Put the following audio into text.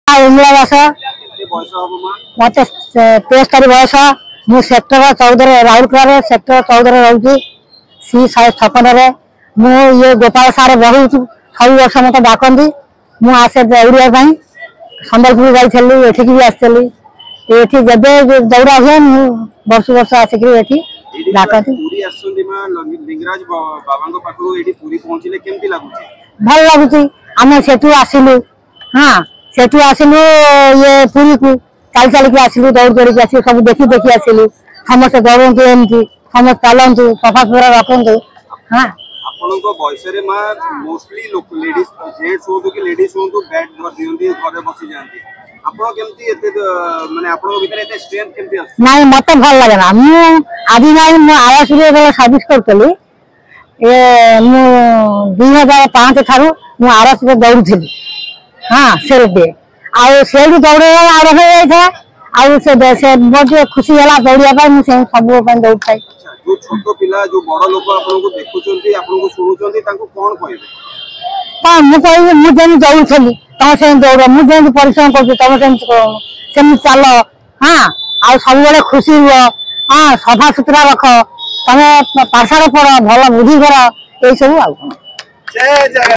इंदिरा दास मत 73 बयस मु सेक्टर 14 राउरकेला सेक्टर 14 रोची सी 156 मु ये गोपाल सारे बहुत सब वर्ष मत डाकती मु आसे दौड़ा संबलपुर जाइली एठिक भी आसली ये दौड़ा हुए वर्ष वर्ष आसिक डाकती भल लगुच आम सेठू आसिलु हाँ सेठू आसिलु ये पुरी को चल चल के आसिलु दौड़ दौड़ के आसिलु सब देखी देखी आसिलु समस्त दौड़तु एमती समस्त चलतु सफा सुतरा रखतु हाँ आपनको बॉयस रे मा मोस्टली लोक लेडीज जेंट्स हो तो कि लेडीज हो तो बैट धर दियंती घरे बसी जानती आपन केमती एते माने आपन भीतर एते स्ट्रेंथ केमती आस नाही मते भल लागे ना मु आदि नाही मु आवास रे सर्विस करतली ए मु 2005 थारु मु आवास रे दौड़थली हां सेल दे आ सेल दौड़े आरो हो जाय था आ से बहुत खुशी होला दौड़िया पर मु से सब पर दौड़ थाई जो छोटो पिला जो बड़ लोक आपन को देखुचंती आपन को सुनुचंती तांको कोन कहबे ता मु कहबे मु जेन दौड़थली तम से दौड़ मु जेन परिश्रम करछु तम से चल हां आ सब बेले खुशी हो हां सफा सुतरा रख तमे पाठशाला पढ़ भल बुद्धि कर ए सब आ जय जय।